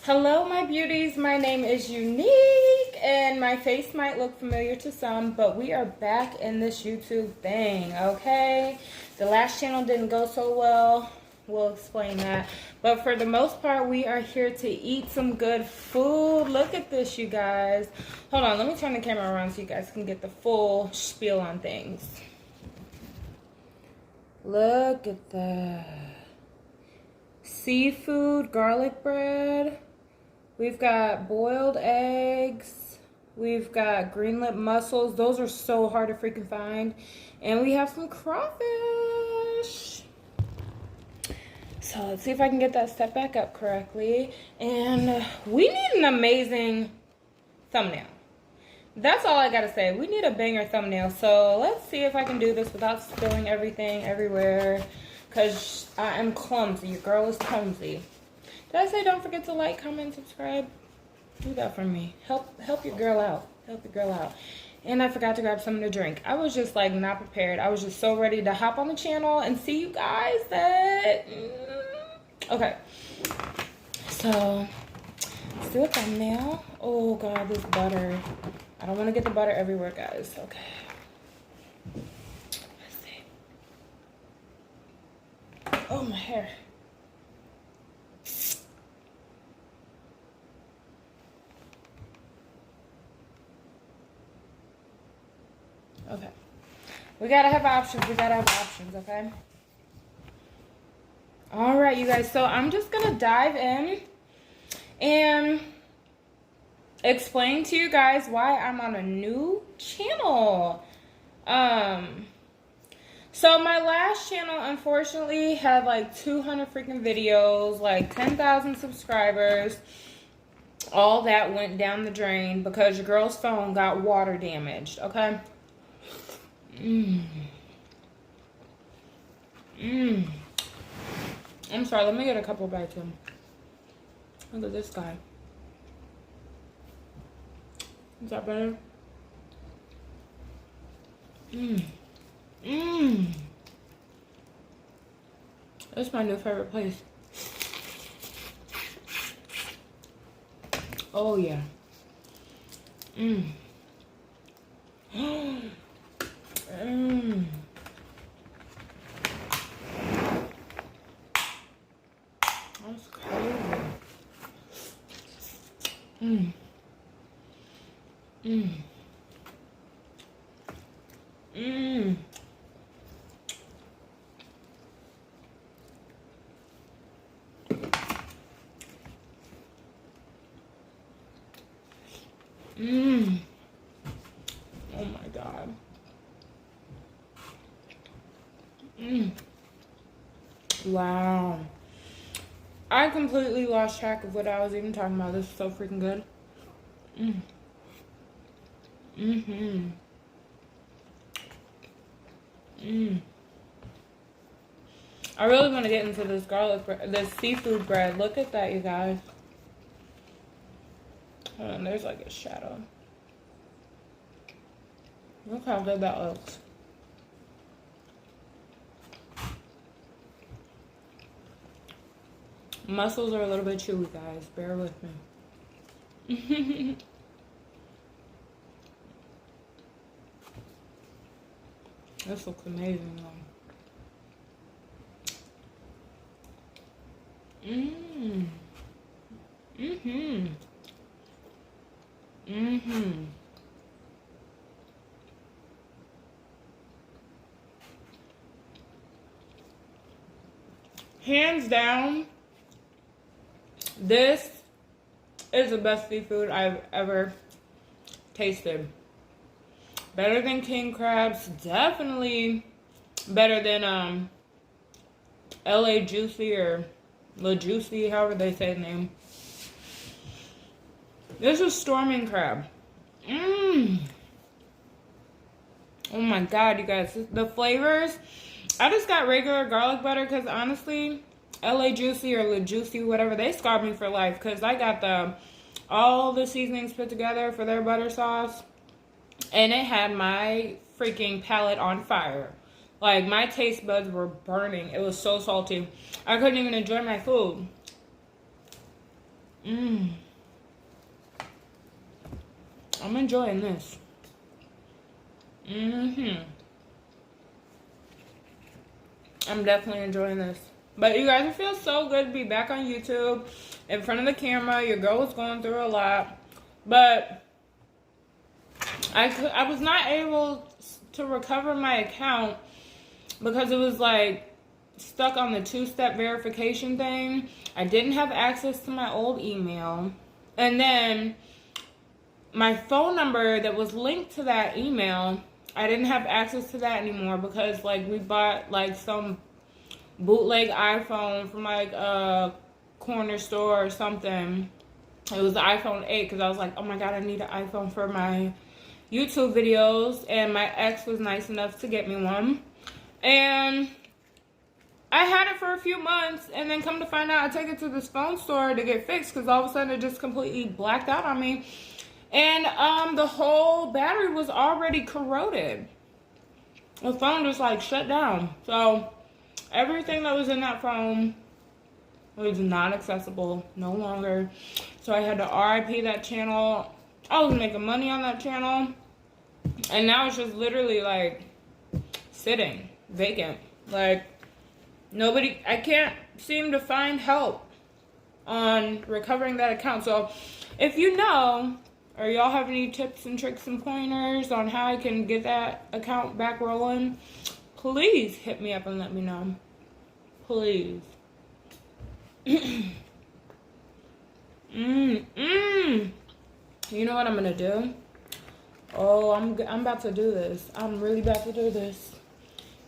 Hello, my beauties. My name is Unique, and my face might look familiar to some, but we are back in this YouTube thing, okay? The last channel didn't go so well. We'll explain that. But for the most part, we are here to eat some good food. Look at this, you guys. Hold on, let me turn the camera around so you guys can get the full spiel on things. Look at that. Seafood, garlic bread. We've got boiled eggs. We've got green lip mussels. Those are so hard to freaking find. And we have some crawfish. So let's see if I can get that set back up correctly. And we need an amazing thumbnail. That's all I gotta say. We need a banger thumbnail. So let's see if I can do this without spilling everything everywhere. Because I am clumsy. Your girl is clumsy. Did I say don't forget to like, comment, subscribe? Do that for me. Help your girl out. Help your girl out. And I forgot to grab something to drink. I was just like not prepared. I was just so ready to hop on the channel and see you guys that... Okay. So, let's do a thumbnail. Oh God, this butter. I don't want to get the butter everywhere, guys. Okay. Let's see. Oh, my hair. Okay. We gotta have options. We gotta have options, okay? All right, you guys. So I'm just gonna dive in and explain to you guys why I'm on a new channel. So my last channel, unfortunately, had like 200 freaking videos, like 10,000 subscribers. All that went down the drain because your girl's phone got water damaged, okay? I'm sorry, let me get a couple bites in. Look at this guy. Is that better? That's my new favorite place. Oh yeah. That's crazy. Oh my God. Wow. I completely lost track of what I was even talking about. This is so freaking good. I really want to get into this garlic bread, this seafood bread. Look at that, you guys. Hold on, there's like a shadow. Look how good that looks. Mussels are a little bit chewy, guys. Bear with me. This looks amazing, though. Hands down, this is the best seafood I've ever tasted. Better than king crabs, definitely better than LA Juicy or La Juicy, however they say the name. This is storming crab. Oh my God, you guys, the flavors. I just got regular garlic butter because honestly, LA Juicy or La Juicy, whatever, they scarred me for life because I got all the seasonings put together for their butter sauce. And it had my freaking palate on fire. Like, my taste buds were burning. It was so salty. I couldn't even enjoy my food. I'm enjoying this. I'm definitely enjoying this. But you guys, it feels so good to be back on YouTube in front of the camera. Your girl was going through a lot. But I was not able to recover my account because it was like stuck on the two-step verification thing. I didn't have access to my old email. And then my phone number that was linked to that email, I didn't have access to that anymore because like we bought like some bootleg iPhone from like a corner store or something. It was the iPhone 8 because I was like, oh my god, I need an iPhone for my YouTube videos. And my ex was nice enough to get me one. And I had it for a few months, and then come to find out, I take it to this phone store to get fixed because all of a sudden it just completely blacked out on me. And the whole battery was already corroded. The phone just like shut down. So everything that was in that phone was not accessible no longer. So I had to RIP that channel. I was making money on that channel. And now it's just literally like sitting vacant. Like nobody, I can't seem to find help on recovering that account. So if you know, or y'all have any tips and tricks and pointers on how I can get that account back rolling, please hit me up and let me know. Please. You know what I'm gonna do? Oh, I'm about to do this. I'm really about to do this.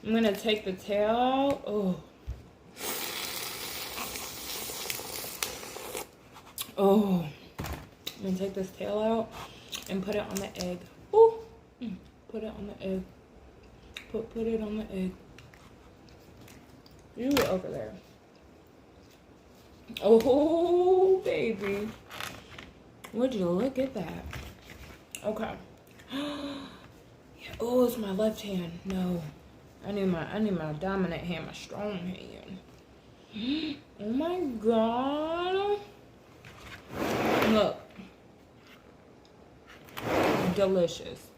I'm gonna take the tail out. Oh. Oh. I'm gonna take this tail out and put it on the egg. Ooh. Put it on the egg. Put it on the egg. You over there. Oh, baby. Would you look at that? Okay. Oh, it's my left hand. No. I need my dominant hand, my strong hand. Oh my god. Look. Delicious.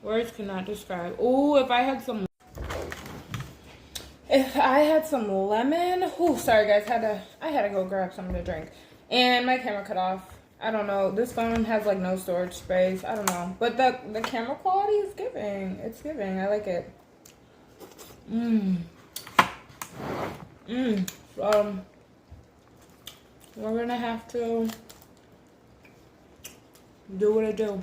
Words cannot describe. Oh, if I had some lemon. Oh, sorry guys, I had to go grab something to drink. And my camera cut off. I don't know. This phone has like no storage space. I don't know. But the camera quality is giving. It's giving. I like it. We're gonna have to do what I do.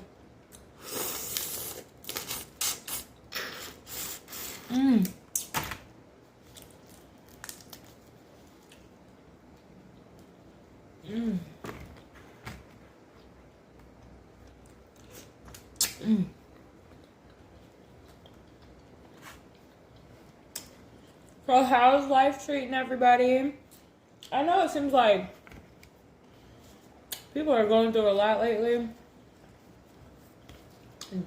So how's life treating everybody? I know it seems like people are going through a lot lately.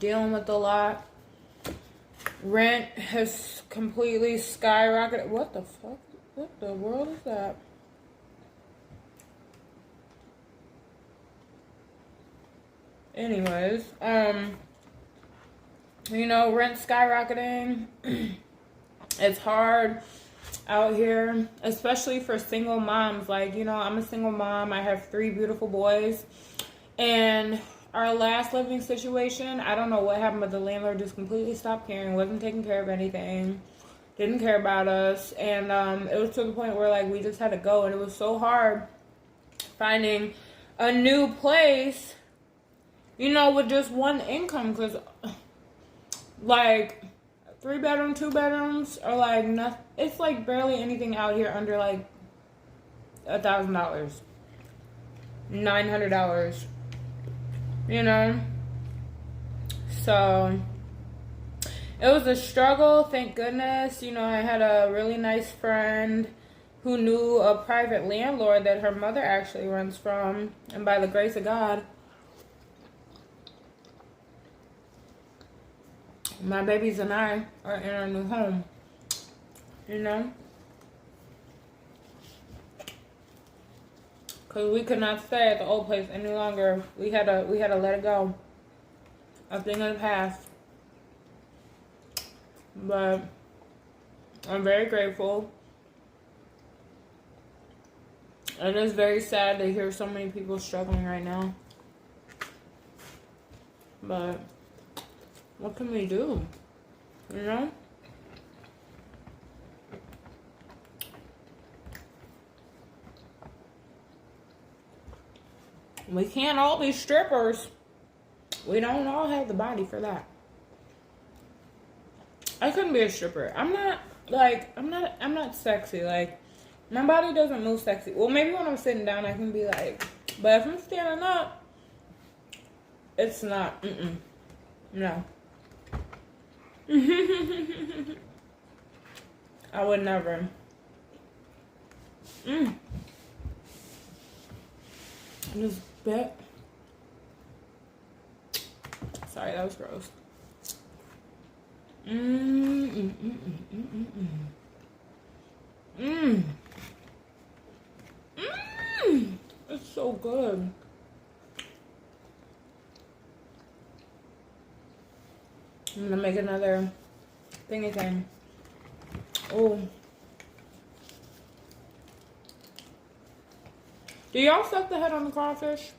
Dealing with a lot. Rent has completely skyrocketed. What the fuck? What the world is that? Anyways, you know, rent skyrocketing. It's hard out here, especially for single moms. Like, you know, I'm a single mom. I have 3 beautiful boys. And our last living situation, I don't know what happened, but the landlord just completely stopped caring, wasn't taking care of anything, didn't care about us. And it was to the point where, like, we just had to go. And it was so hard finding a new place, you know, with just one income. Because, like, 3-bedroom, 2 bedrooms are like nothing. It's like barely anything out here under like $1,000, $900, you know. So it was a struggle. Thank goodness, you know, I had a really nice friend who knew a private landlord that her mother actually runs from, and by the grace of God, my babies and I are in our new home. You know? Because we could not stay at the old place any longer. We had to let it go. A thing of the past. But I'm very grateful. It is very sad to hear so many people struggling right now. But what can we do? You know? We can't all be strippers. We don't all have the body for that. I couldn't be a stripper. I'm not sexy. Like, my body doesn't move sexy. Well, maybe when I'm sitting down, I can be like, but if I'm standing up, it's not. No. I would never. I just bit. Sorry, that was gross. It's so good. I'm gonna make another thingy thing. Oh. Do y'all suck the head on the crawfish?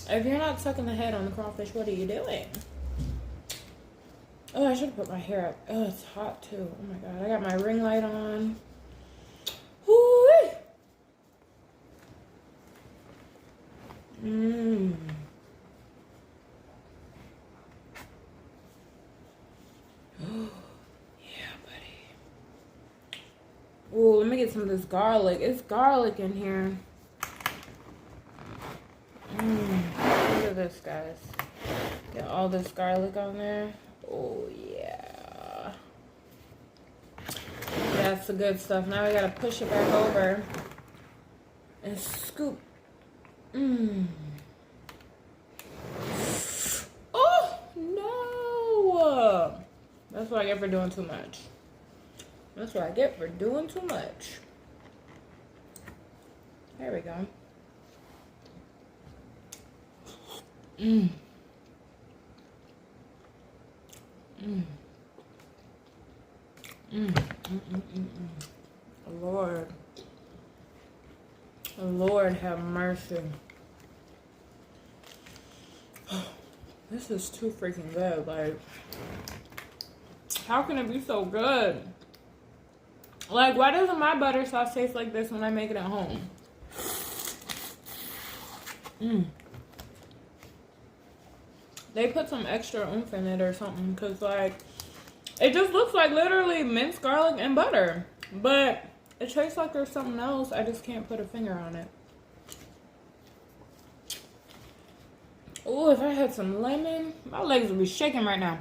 If you're not sucking the head on the crawfish, what are you doing? Oh, I should have put my hair up. Oh, it's hot too. Oh my god, I got my ring light on. Whoo-wee. Yeah, buddy. Ooh, let me get some of this garlic. It's garlic in here. Look at this, guys. Get all this garlic on there. Oh, yeah. That's the good stuff. Now we gotta push it back over and scoop. Oh, no. That's what I get for doing too much. That's what I get for doing too much. There we go. Lord have mercy. This is too freaking good. Like, how can it be so good? Like, why doesn't my butter sauce taste like this when I make it at home? They put some extra oomph in it or something, because, like, it just looks like literally minced garlic and butter. But it tastes like there's something else. I just can't put a finger on it. Oh, if I had some lemon, my legs would be shaking right now.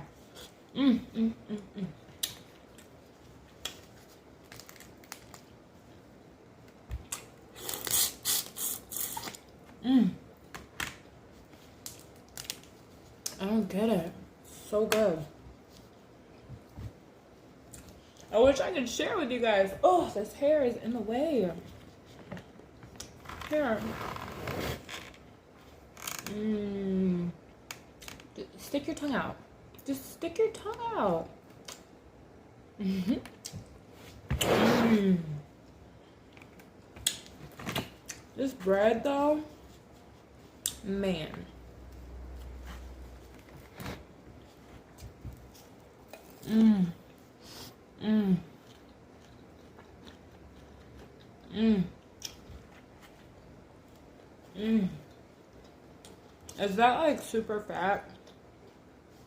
I don't get it. So good. I wish I could share with you guys. Oh, this hair is in the way. Here. Stick your tongue out. Just stick your tongue out. This bread, though, man. Is that like super fat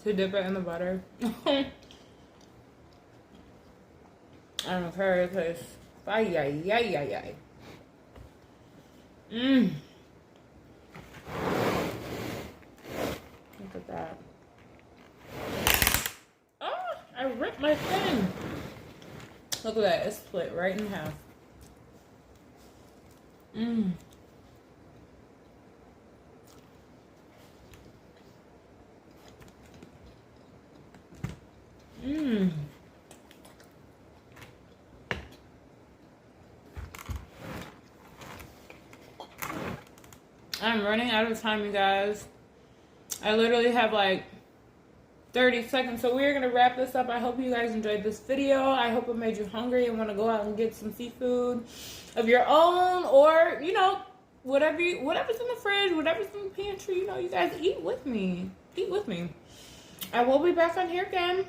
to dip it in the butter? I don't care. It tastes. Ay, ay, ay, ay, ay. Look at that. Oh, I ripped my thing. Look at that. It's split right in half. Mmm. I'm running out of time, you guys. I literally have like 30 seconds. So we're going to wrap this up. I hope you guys enjoyed this video. I hope it made you hungry and want to go out and get some seafood of your own, or, you know, whatever's in the fridge, whatever's in the pantry, you know, you guys eat with me. Eat with me. I will be back on here again.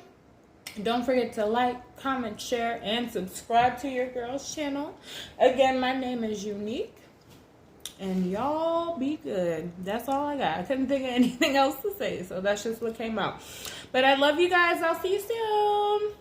Don't forget to like, comment, share, and subscribe to your girl's channel. Again, my name is Unique. And y'all be good. That's all I got. I couldn't think of anything else to say, so that's just what came out. But I love you guys. I'll see you soon.